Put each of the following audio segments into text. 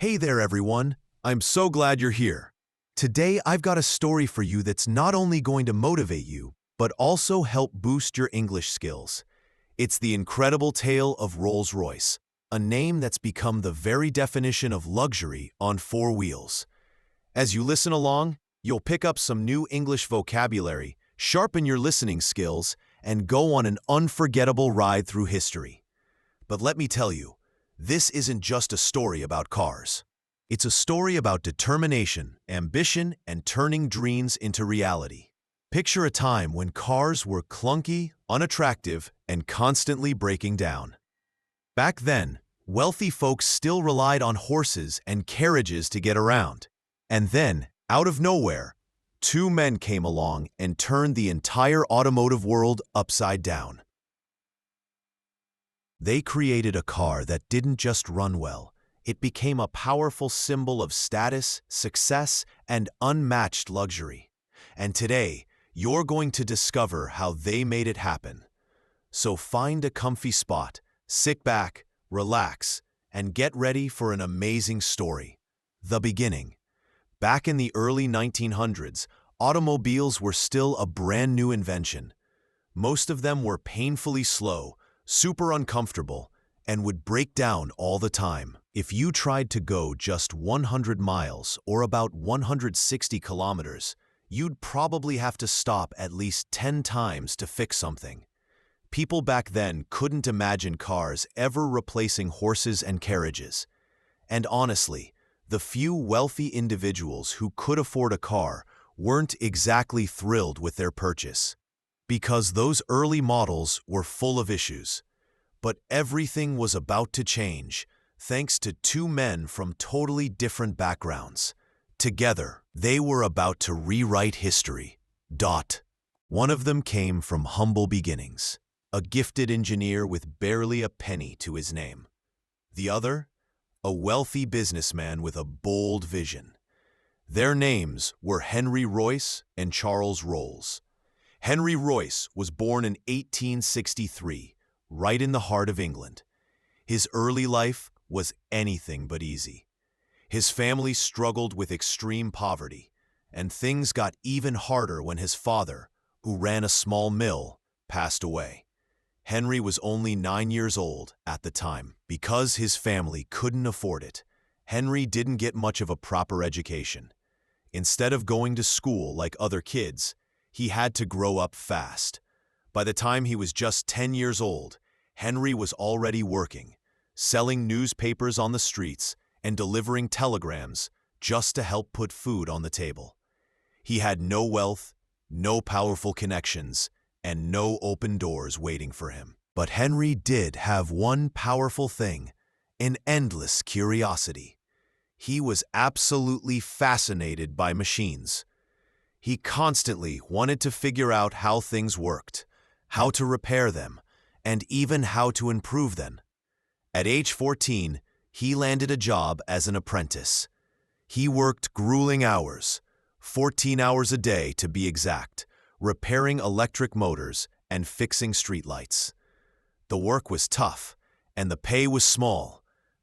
Hey there, everyone. I'm so glad you're here. Today, I've got a story for you that's not only going to motivate you, but also help boost your English skills. It's the incredible tale of Rolls-Royce, a name that's become the very definition of luxury on four wheels. As you listen along, you'll pick up some new English vocabulary, sharpen your listening skills, and go on an unforgettable ride through history. But let me tell you, this isn't just a story about cars. It's a story about determination, ambition, and turning dreams into reality. Picture a time when cars were clunky, unattractive, and constantly breaking down. Back then, wealthy folks still relied on horses and carriages to get around. And then, out of nowhere, two men came along and turned the entire automotive world upside down. They created a car that didn't just run well. It became a powerful symbol of status, success, and unmatched luxury. And today, you're going to discover how they made it happen. So find a comfy spot, sit back, relax, and get ready for an amazing story. The beginning. Back in the early 1900s, automobiles were still a brand new invention. Most of them were painfully slow, super uncomfortable, and would break down all the time. If you tried to go just 100 miles or about 160 kilometers, you'd probably have to stop at least 10 times to fix something. People back then couldn't imagine cars ever replacing horses and carriages. And honestly, the few wealthy individuals who could afford a car weren't exactly thrilled with their purchase. Because those early models were full of issues. But everything was about to change, thanks to two men from totally different backgrounds. Together, they were about to rewrite history. One of them came from humble beginnings, a gifted engineer with barely a penny to his name. The other, a wealthy businessman with a bold vision. Their names were Henry Royce and Charles Rolls. Henry Royce was born in 1863, right in the heart of England. His early life was anything but easy. His family struggled with extreme poverty, and things got even harder when his father, who ran a small mill, passed away. Henry was only 9 years old at the time. Because his family couldn't afford it, Henry didn't get much of a proper education. Instead of going to school like other kids, he had to grow up fast. By the time he was just 10 years old, Henry was already working, selling newspapers on the streets and delivering telegrams just to help put food on the table. He had no wealth, no powerful connections, and no open doors waiting for him. But Henry did have one powerful thing, an endless curiosity. He was absolutely fascinated by machines. He constantly wanted to figure out how things worked, how to repair them, and even how to improve them. At age 14, he landed a job as an apprentice. He worked grueling hours, 14 hours a day to be exact, repairing electric motors and fixing streetlights. The work was tough, and the pay was small.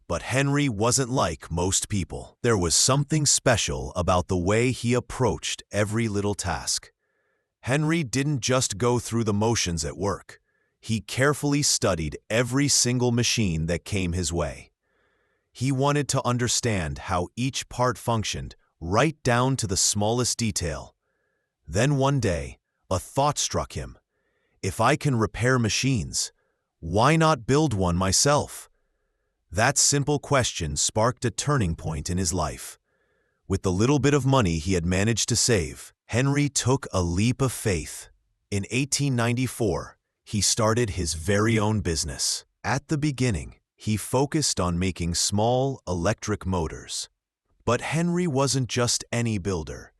But Henry wasn't like most people. There was something special about the way he approached every little task. Henry didn't just go through the motions at work. He carefully studied every single machine that came his way. He wanted to understand how each part functioned, right down to the smallest detail. Then one day, a thought struck him. If I can repair machines, why not build one myself? That simple question sparked a turning point in his life. With the little bit of money he had managed to save, Henry took a leap of faith. In 1894, he started his very own business. At the beginning, he focused on making small electric motors. But Henry wasn't just any builder.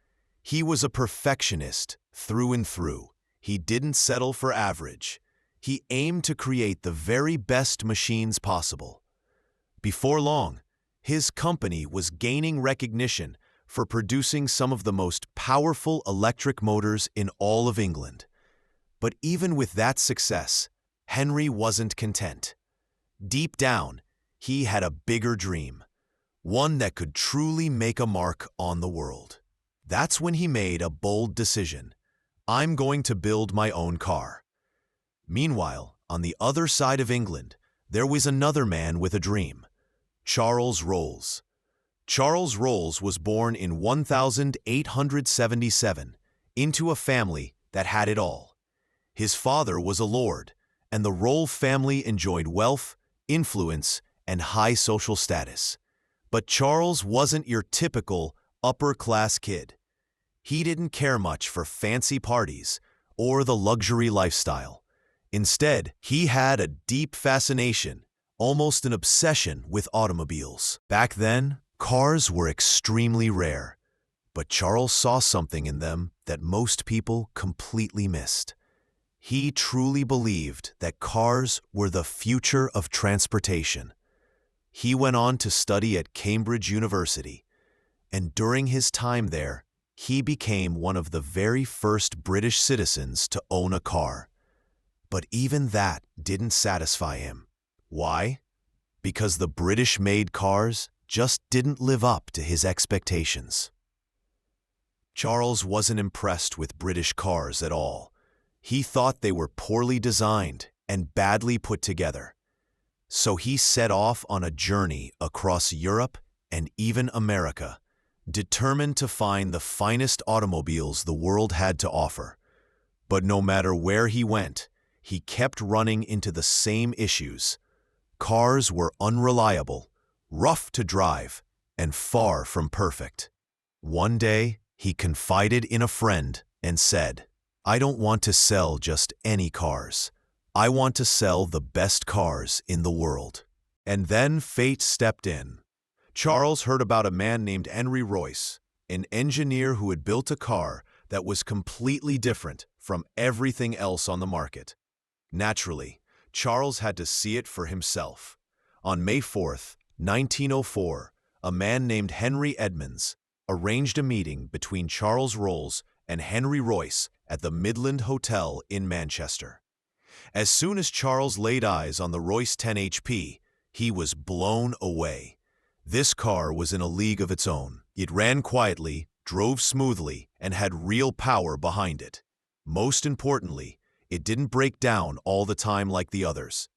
He was a perfectionist through and through. He didn't settle for average. He aimed to create the very best machines possible. Before long, his company was gaining recognition for producing some of the most powerful electric motors in all of England. But even with that success, Henry wasn't content. Deep down, he had a bigger dream. one that could truly make a mark on the world. That's when he made a bold decision. I'm going to build my own car. Meanwhile, on the other side of England, there was another man with a dream, Charles Rolls. Charles Rolls was born in 1877 into a family that had it all. His father was a lord, and the Rolls family enjoyed wealth, influence, and high social status. But Charles wasn't your typical upper-class kid. He didn't care much for fancy parties or the luxury lifestyle. Instead, he had a deep fascination, almost an obsession with automobiles. Back then, cars were extremely rare, but Charles saw something in them that most people completely missed. He truly believed that cars were the future of transportation. He went on to study at Cambridge University, and during his time there, he became one of the very first British citizens to own a car. But even that didn't satisfy him. Why? Because the British-made cars just didn't live up to his expectations. Charles wasn't impressed with British cars at all. He thought they were poorly designed and badly put together. So he set off on a journey across Europe and even America, determined to find the finest automobiles the world had to offer. But no matter where he went, he kept running into the same issues. Cars were unreliable, rough to drive, and far from perfect. One day, he confided in a friend and said, "I don't want to sell just any cars. I want to sell the best cars in the world." And then fate stepped in. Charles heard about a man named Henry Royce, an engineer who had built a car that was completely different from everything else on the market. Naturally, Charles had to see it for himself. On May 4th, 1904, a man named Henry Edmonds arranged a meeting between Charles Rolls and Henry Royce at the Midland Hotel in Manchester. As soon as Charles laid eyes on the Royce 10 HP, he was blown away. This car was in a league of its own. It ran quietly, drove smoothly, and had real power behind it. Most importantly, it didn't break down all the time like the others.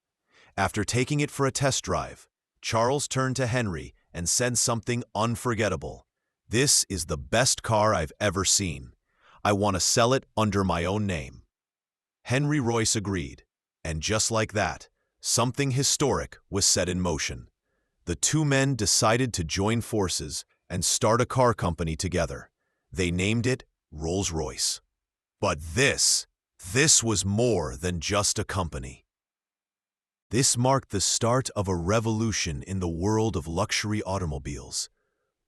After taking it for a test drive, Charles turned to Henry and said something unforgettable. "This is the best car I've ever seen. I want to sell it under my own name." Henry Royce agreed, and just like that, something historic was set in motion. The two men decided to join forces and start a car company together. They named it Rolls-Royce. But this was more than just a company. This marked the start of a revolution in the world of luxury automobiles.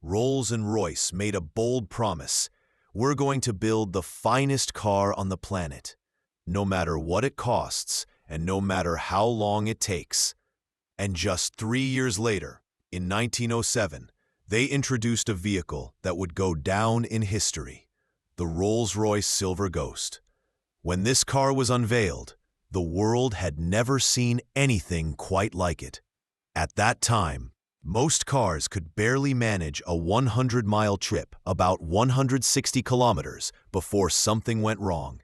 Rolls and Royce made a bold promise: we're going to build the finest car on the planet, no matter what it costs and no matter how long it takes. And just 3 years later, in 1907, they introduced a vehicle that would go down in history, the Rolls-Royce Silver Ghost. When this car was unveiled, the world had never seen anything quite like it. At that time, most cars could barely manage a 100-mile trip, about 160 kilometers, before something went wrong.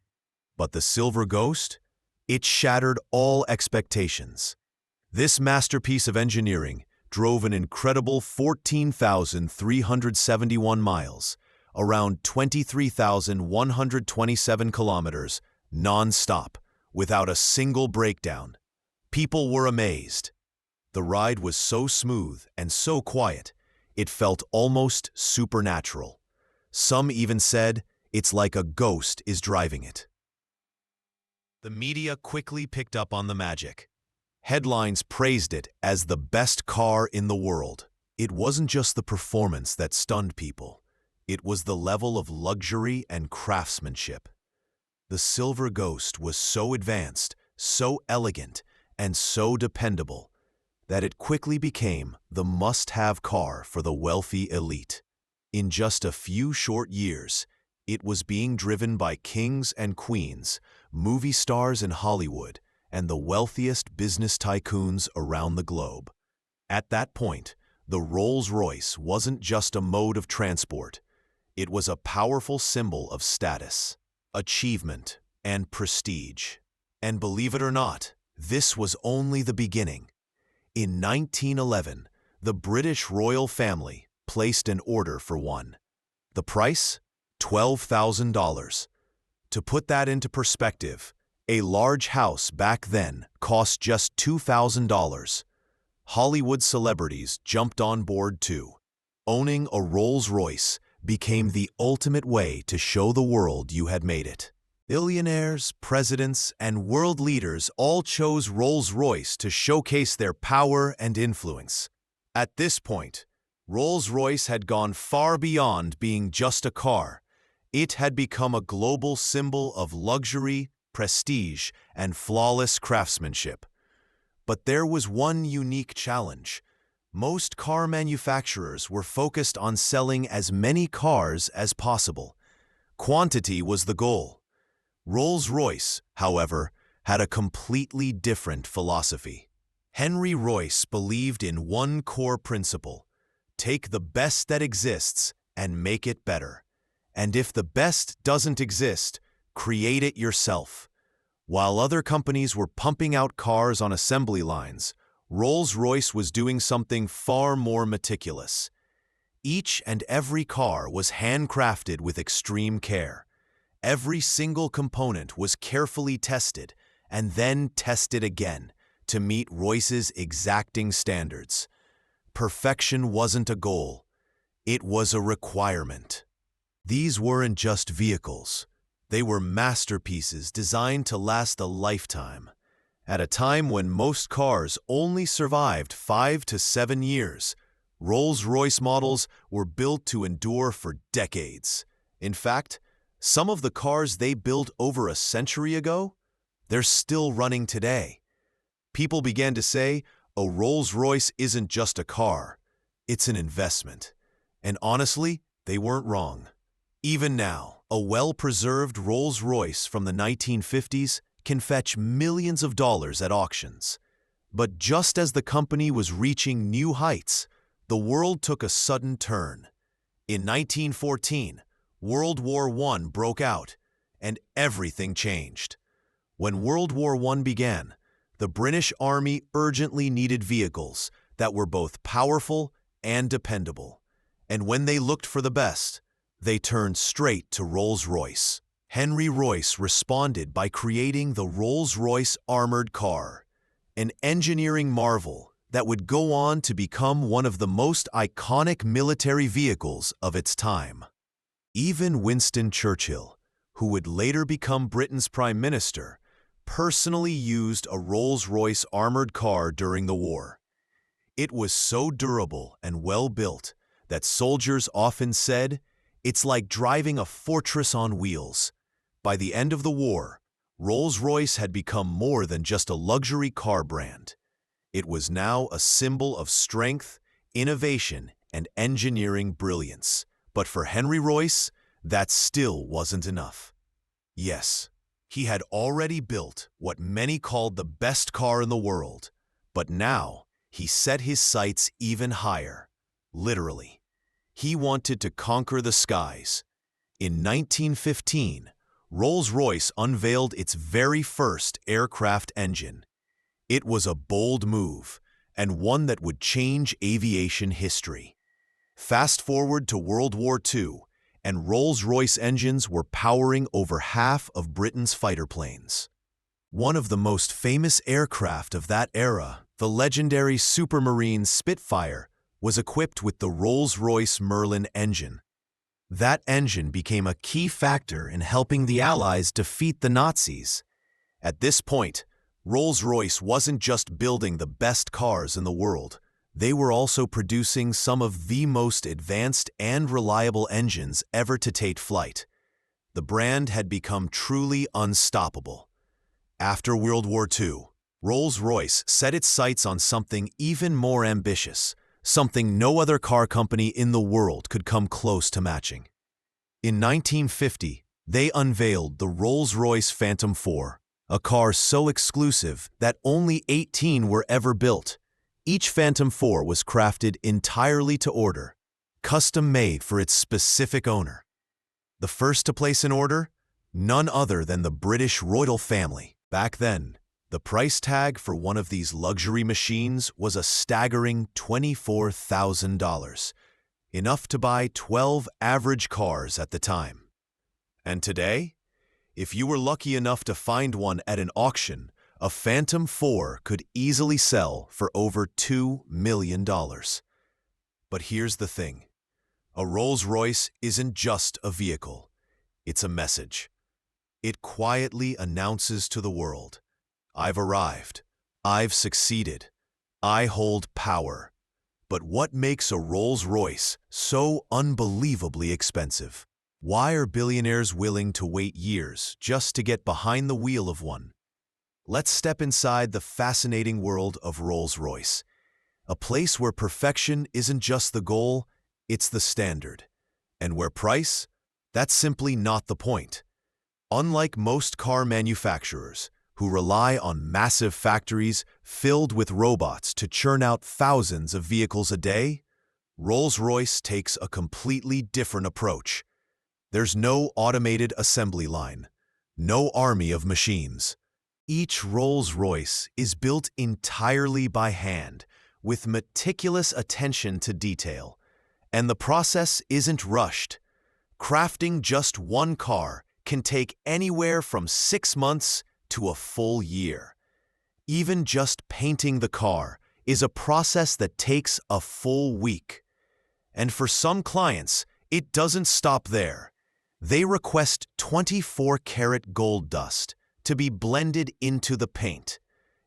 But the Silver Ghost? It shattered all expectations. This masterpiece of engineering drove an incredible 14,371 miles, around 23,127 kilometers, non-stop, without a single breakdown. People were amazed. The ride was so smooth and so quiet, it felt almost supernatural. Some even said it's like a ghost is driving it. The media quickly picked up on the magic. Headlines praised it as the best car in the world. It wasn't just the performance that stunned people. It was the level of luxury and craftsmanship. The Silver Ghost was so advanced, so elegant, and so dependable that it quickly became the must-have car for the wealthy elite. In just a few short years, it was being driven by kings and queens, movie stars in Hollywood, and the wealthiest business tycoons around the globe. At that point, The Rolls-Royce wasn't just a mode of transport. It was a powerful symbol of status, achievement, and prestige. And believe it or not, this was only the beginning. In 1911, the British royal family placed an order for one. The price? $12,000. To put that into perspective, a large house back then cost just $2,000. Hollywood celebrities jumped on board too. Owning a Rolls-Royce became the ultimate way to show the world you had made it. Billionaires, presidents, and world leaders all chose Rolls-Royce to showcase their power and influence. At this point, Rolls-Royce had gone far beyond being just a car. It had become a global symbol of luxury, prestige, and flawless craftsmanship. But there was one unique challenge. Most car manufacturers were focused on selling as many cars as possible. Quantity was the goal. Rolls-Royce, however, had a completely different philosophy. Henry Royce believed in one core principle: take the best that exists and make it better. And if the best doesn't exist, create it yourself. While other companies were pumping out cars on assembly lines, Rolls-Royce was doing something far more meticulous. Each and every car was handcrafted with extreme care. Every single component was carefully tested and then tested again to meet Royce's exacting standards. Perfection wasn't a goal, it was a requirement. These weren't just vehicles. They were masterpieces designed to last a lifetime. At a time when most cars only survived 5 to 7 years, Rolls-Royce models were built to endure for decades. In fact, some of the cars they built over a century ago, they're still running today. People began to say, a Rolls-Royce isn't just a car, it's an investment. And honestly, they weren't wrong. Even now, a well-preserved Rolls-Royce from the 1950s can fetch millions of dollars at auctions. But just as the company was reaching new heights, the world took a sudden turn. In 1914, World War I broke out, and everything changed. When World War I began, the British Army urgently needed vehicles that were both powerful and dependable. And when they looked for the best, they turned straight to Rolls-Royce. Henry Royce responded by creating the Rolls-Royce armored car, an engineering marvel that would go on to become one of the most iconic military vehicles of its time. Even Winston Churchill, who would later become Britain's Prime Minister, personally used a Rolls-Royce armored car during the war. It was so durable and well-built that soldiers often said, "It's like driving a fortress on wheels." By the end of the war, Rolls-Royce had become more than just a luxury car brand. It was now a symbol of strength, innovation, and engineering brilliance. But for Henry Royce, that still wasn't enough. Yes, he had already built what many called the best car in the world, but now he set his sights even higher, literally. He wanted to conquer the skies. In 1915, Rolls-Royce unveiled its very first aircraft engine. It was a bold move, and one that would change aviation history. Fast forward to World War II, and Rolls-Royce engines were powering over half of Britain's fighter planes. One of the most famous aircraft of that era, the legendary Supermarine Spitfire, was equipped with the Rolls-Royce Merlin engine. That engine became a key factor in helping the Allies defeat the Nazis. At this point, Rolls-Royce wasn't just building the best cars in the world. They were also producing some of the most advanced and reliable engines ever to take flight. The brand had become truly unstoppable. After World War II, Rolls-Royce set its sights on something even more ambitious, something no other car company in the world could come close to matching. In 1950, they unveiled the Rolls-Royce Phantom 4, a car so exclusive that only 18 were ever built. Each Phantom 4 was crafted entirely to order, custom-made for its specific owner. The first to place an order? None other than the British royal family. Back then, the price tag for one of these luxury machines was a staggering $24,000, enough to buy 12 average cars at the time. And today, if you were lucky enough to find one at an auction, a Phantom 4 could easily sell for over $2 million. But here's the thing. A Rolls-Royce isn't just a vehicle. It's a message. It quietly announces to the world, I've arrived. I've succeeded. I hold power. But what makes a Rolls-Royce so unbelievably expensive? Why are billionaires willing to wait years just to get behind the wheel of one? Let's step inside the fascinating world of Rolls-Royce, a place where perfection isn't just the goal, it's the standard. And where price? That's simply not the point. Unlike most car manufacturers, who rely on massive factories filled with robots to churn out thousands of vehicles a day, Rolls-Royce takes a completely different approach. There's no automated assembly line, no army of machines. Each Rolls-Royce is built entirely by hand, with meticulous attention to detail. And the process isn't rushed. Crafting just one car can take anywhere from 6 months to a full year. Even just painting the car is a process that takes a full week. And for some clients, it doesn't stop there. They request 24-karat gold dust to be blended into the paint,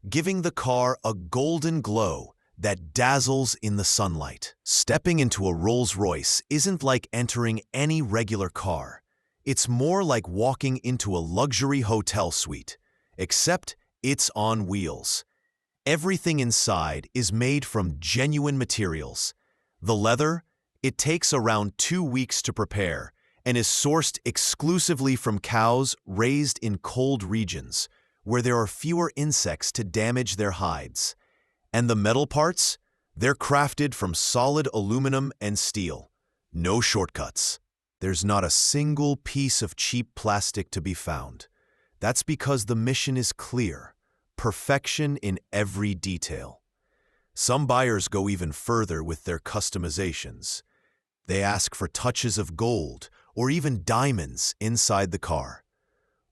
giving the car a golden glow that dazzles in the sunlight. Stepping into a Rolls-Royce isn't like entering any regular car. It's more like walking into a luxury hotel suite, except it's on wheels. Everything inside is made from genuine materials. The leather, it takes around 2 weeks to prepare and is sourced exclusively from cows raised in cold regions, where there are fewer insects to damage their hides. And the metal parts? They're crafted from solid aluminum and steel. No shortcuts. There's not a single piece of cheap plastic to be found. That's because the mission is clear: perfection in every detail. Some buyers go even further with their customizations. They ask for touches of gold or even diamonds inside the car.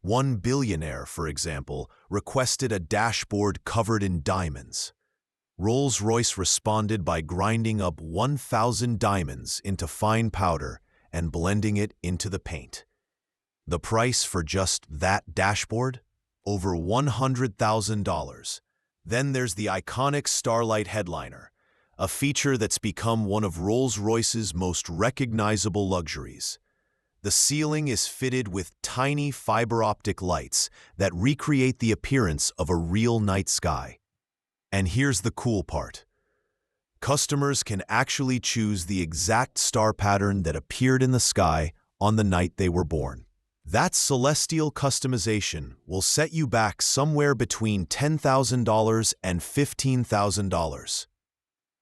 One billionaire, for example, requested a dashboard covered in diamonds. Rolls-Royce responded by grinding up 1,000 diamonds into fine powder and blending it into the paint. The price for just that dashboard? Over $100,000. Then there's the iconic Starlight headliner, a feature that's become one of Rolls-Royce's most recognizable luxuries. The ceiling is fitted with tiny fiber-optic lights that recreate the appearance of a real night sky. And here's the cool part. Customers can actually choose the exact star pattern that appeared in the sky on the night they were born. That celestial customization will set you back somewhere between $10,000 and $15,000.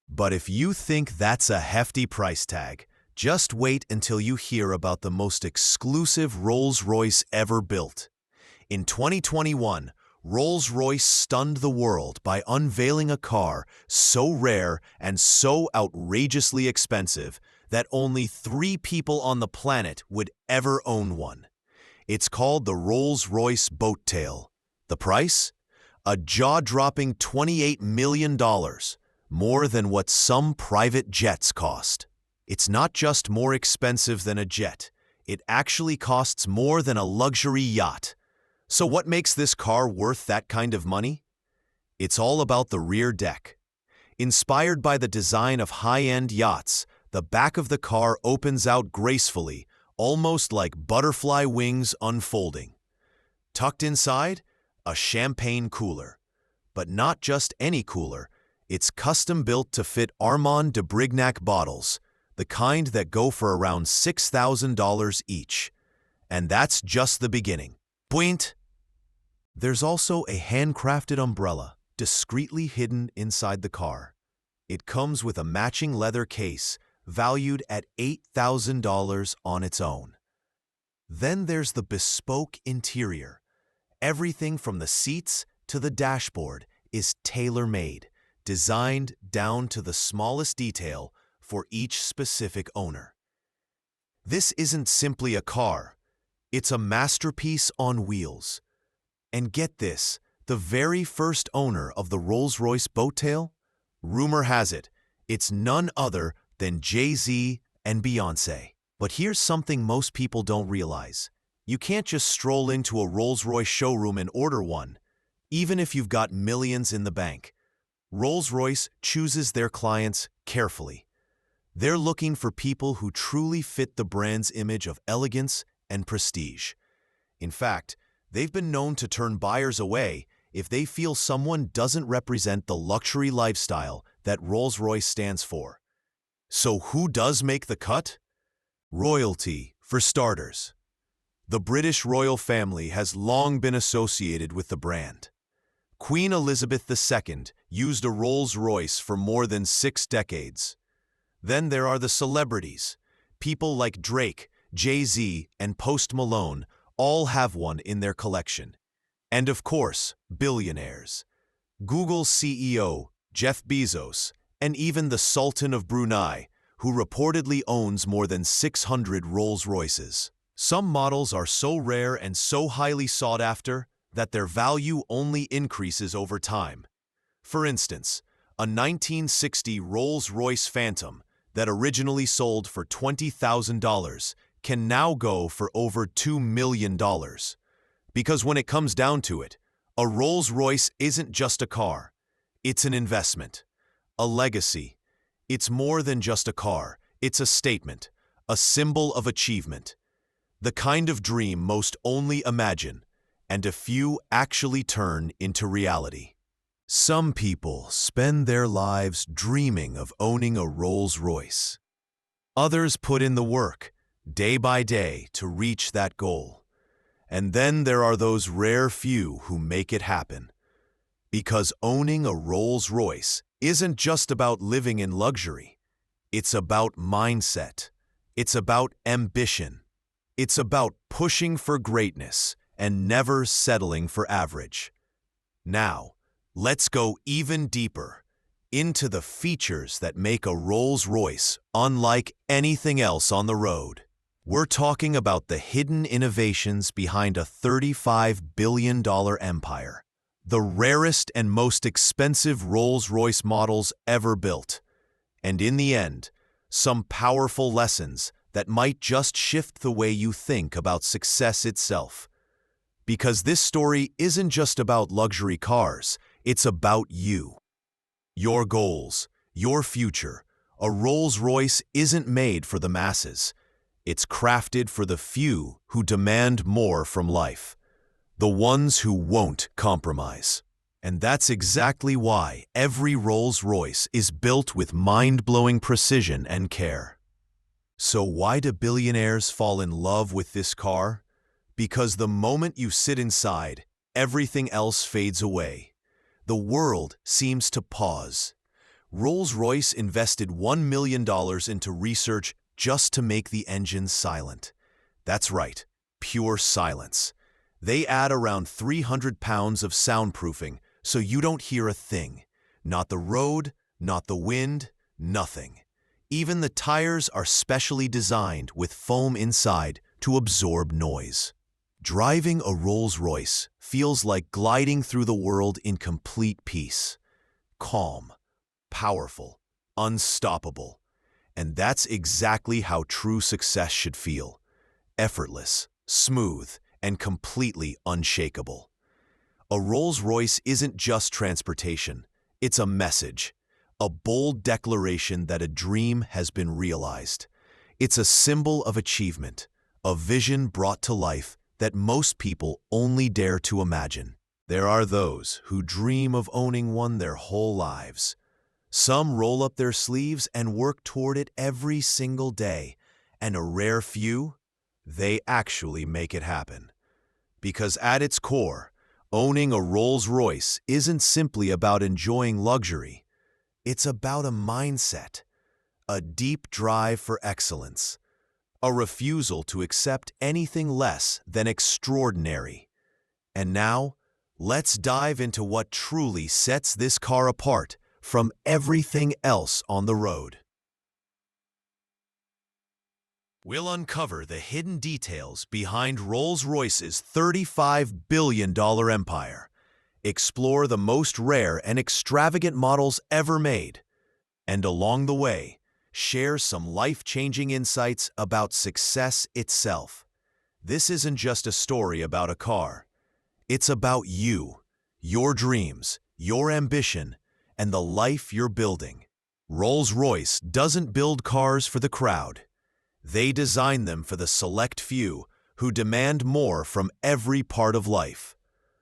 But if you think that's a hefty price tag, just wait until you hear about the most exclusive Rolls-Royce ever built. In 2021, Rolls-Royce stunned the world by unveiling a car so rare and so outrageously expensive that only 3 people on the planet would ever own one. It's called the Rolls-Royce Boattail. The price? A jaw-dropping $28 million, more than what some private jets cost. It's not just more expensive than a jet, it actually costs more than a luxury yacht. So what makes this car worth that kind of money? It's all about the rear deck. Inspired by the design of high-end yachts, the back of the car opens out gracefully, almost like butterfly wings unfolding. Tucked inside, a champagne cooler. But not just any cooler, it's custom-built to fit Armand de Brignac bottles, the kind that go for around $6,000 each. And that's just the beginning. Point! There's also a handcrafted umbrella, discreetly hidden inside the car. It comes with a matching leather case valued at $8,000 on its own. Then there's the bespoke interior. Everything from the seats to the dashboard is tailor-made, designed down to the smallest detail for each specific owner. This isn't simply a car, it's a masterpiece on wheels. And get this, the very first owner of the Rolls-Royce Boattail? Rumor has it, it's none other than Jay-Z and Beyoncé. But here's something most people don't realize. You can't just stroll into a Rolls-Royce showroom and order one, even if you've got millions in the bank. Rolls-Royce chooses their clients carefully. They're looking for people who truly fit the brand's image of elegance and prestige. In fact, they've been known to turn buyers away if they feel someone doesn't represent the luxury lifestyle that Rolls-Royce stands for. So who does make the cut? Royalty, for starters. The British royal family has long been associated with the brand. Queen Elizabeth II used a Rolls-Royce for more than 6 decades. Then there are the celebrities. People like Drake, Jay-Z, and Post Malone all have one in their collection. And of course, billionaires. Google CEO Jeff Bezos, and even the Sultan of Brunei, who reportedly owns more than 600 Rolls-Royces. Some models are so rare and so highly sought after that their value only increases over time. For instance, a 1960 Rolls-Royce Phantom that originally sold for $20,000 can now go for over $2 million. Because when it comes down to it, a Rolls-Royce isn't just a car. It's an investment, a legacy. It's more than just a car. It's a statement, a symbol of achievement. The kind of dream most only imagine, and a few actually turn into reality. Some people spend their lives dreaming of owning a Rolls-Royce. Others put in the work, day by day, to reach that goal. And then there are those rare few who make it happen. Because owning a Rolls-Royce isn't just about living in luxury. It's about mindset. It's about ambition. It's about pushing for greatness and never settling for average. Now, let's go even deeper into the features that make a Rolls-Royce unlike anything else on the road. We're talking about the hidden innovations behind a $35 billion empire. The rarest and most expensive Rolls-Royce models ever built. And in the end, some powerful lessons that might just shift the way you think about success itself. Because this story isn't just about luxury cars, it's about you. Your goals, your future. A Rolls-Royce isn't made for the masses. It's crafted for the few who demand more from life. The ones who won't compromise. And that's exactly why every Rolls-Royce is built with mind-blowing precision and care. So why do billionaires fall in love with this car? Because the moment you sit inside, everything else fades away. The world seems to pause. Rolls-Royce invested $1 million into research just to make the engine silent. That's right, pure silence. They add around 300 pounds of soundproofing, so you don't hear a thing. Not the road, not the wind, nothing. Even the tires are specially designed with foam inside to absorb noise. Driving a Rolls-Royce feels like gliding through the world in complete peace. Calm, powerful, unstoppable. And that's exactly how true success should feel. Effortless, smooth, and completely unshakable. A Rolls-Royce isn't just transportation, it's a message, a bold declaration that a dream has been realized. It's a symbol of achievement, a vision brought to life that most people only dare to imagine. There are those who dream of owning one their whole lives. Some roll up their sleeves and work toward it every single day, and a rare few, they actually make it happen. Because at its core, owning a Rolls-Royce isn't simply about enjoying luxury. It's about a mindset, a deep drive for excellence, a refusal to accept anything less than extraordinary. And now, let's dive into what truly sets this car apart from everything else on the road. We'll uncover the hidden details behind Rolls-Royce's $35 billion empire, explore the most rare and extravagant models ever made, and along the way, share some life-changing insights about success itself. This isn't just a story about a car. It's about you, your dreams, your ambition, and the life you're building. Rolls-Royce doesn't build cars for the crowd. They design them for the select few who demand more from every part of life,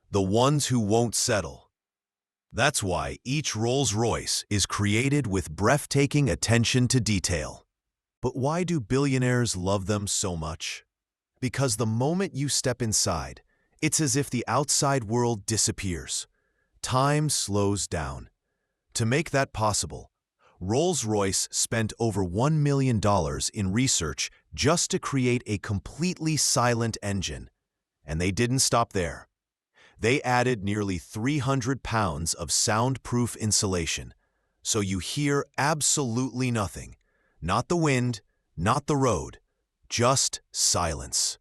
the ones who won't settle. That's why each Rolls-Royce is created with breathtaking attention to detail. But why do billionaires love them so much? Because the moment you step inside, it's as if the outside world disappears. Time slows down. To make that possible, Rolls-Royce spent over $1 million in research just to create a completely silent engine. And they didn't stop there. They added nearly 300 pounds of soundproof insulation, so you hear absolutely nothing. Not the wind, not the road, just silence.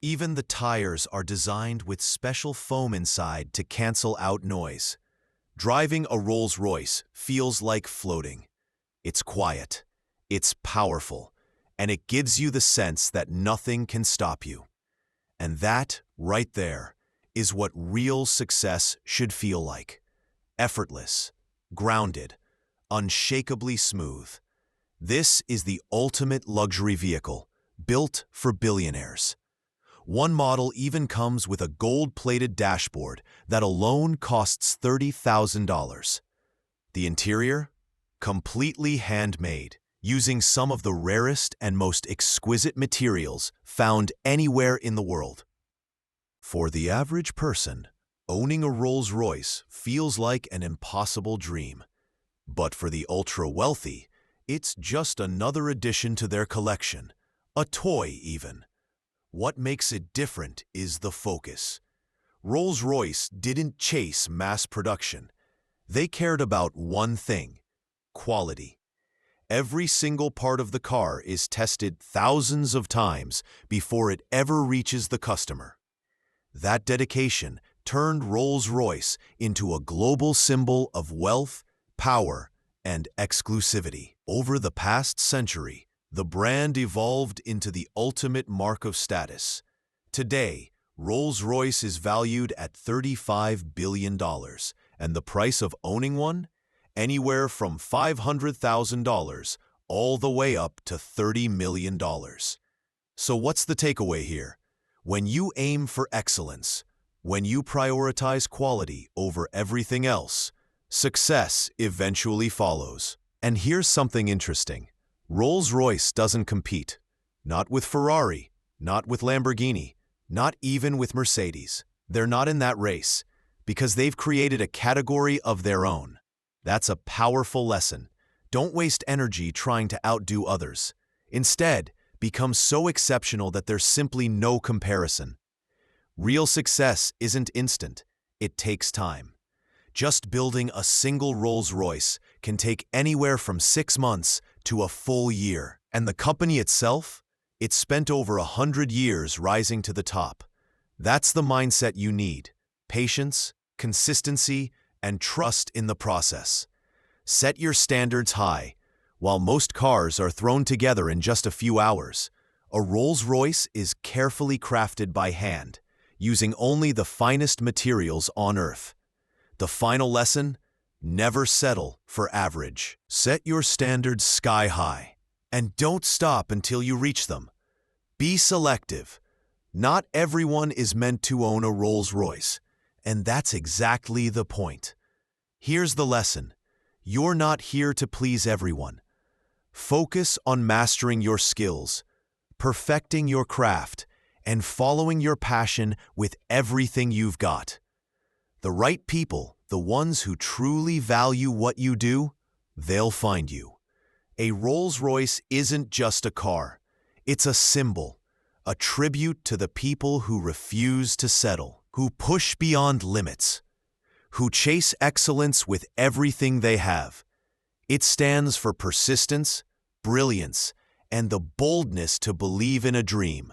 Even the tires are designed with special foam inside to cancel out noise. Driving a Rolls-Royce feels like floating. It's quiet, it's powerful, and it gives you the sense that nothing can stop you. And that, right there, is what real success should feel like. Effortless, grounded, unshakably smooth. This is the ultimate luxury vehicle, built for billionaires. One model even comes with a gold-plated dashboard that alone costs $30,000. The interior? Completely handmade, using some of the rarest and most exquisite materials found anywhere in the world. For the average person, owning a Rolls-Royce feels like an impossible dream. But for the ultra-wealthy, it's just another addition to their collection, a toy even. What makes it different is the focus. Rolls-Royce didn't chase mass production. They cared about one thing: quality. Every single part of the car is tested thousands of times before it ever reaches the customer. That dedication turned Rolls-Royce into a global symbol of wealth, power, and exclusivity. Over the past century, the brand evolved into the ultimate mark of status. Today, Rolls-Royce is valued at $35 billion, and the price of owning one? Anywhere from $500,000 all the way up to $30 million. So what's the takeaway here? When you aim for excellence, when you prioritize quality over everything else, success eventually follows. And here's something interesting. Rolls-Royce doesn't compete. Not with Ferrari, not with Lamborghini, not even with Mercedes. They're not in that race, because they've created a category of their own. That's a powerful lesson. Don't waste energy trying to outdo others. Instead, become so exceptional that there's simply no comparison. Real success isn't instant. It takes time. Just building a single Rolls-Royce can take anywhere from 6 months to a full year. And the company itself? It's spent over 100 years rising to the top. That's the mindset you need: patience, consistency, and trust in the process. Set your standards high. While most cars are thrown together in just a few hours, a Rolls-Royce is carefully crafted by hand, using only the finest materials on Earth. The final lesson? Never settle for average. Set your standards sky high, and don't stop until you reach them. Be selective. Not everyone is meant to own a Rolls-Royce, and that's exactly the point. Here's the lesson. You're not here to please everyone. Focus on mastering your skills, perfecting your craft, and following your passion with everything you've got. The right people, The ones who truly value what you do, they'll find you. A Rolls-Royce isn't just a car. It's a symbol, a tribute to the people who refuse to settle, who push beyond limits, who chase excellence with everything they have. It stands for persistence, brilliance, and the boldness to believe in a dream.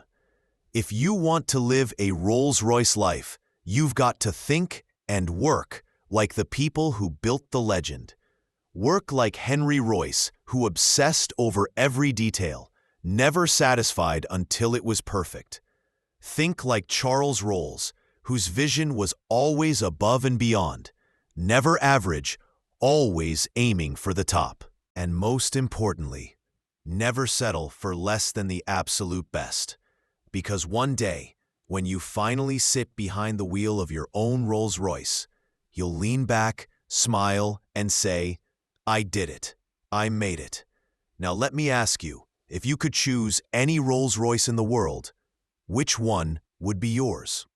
If you want to live a Rolls-Royce life, you've got to think and work like the people who built the legend. Work like Henry Royce, who obsessed over every detail, never satisfied until it was perfect. Think like Charles Rolls, whose vision was always above and beyond, never average, always aiming for the top. And most importantly, never settle for less than the absolute best. Because one day, when you finally sit behind the wheel of your own Rolls-Royce, you'll lean back, smile, and say, "I did it. I made it." Now let me ask you, if you could choose any Rolls-Royce in the world, which one would be yours?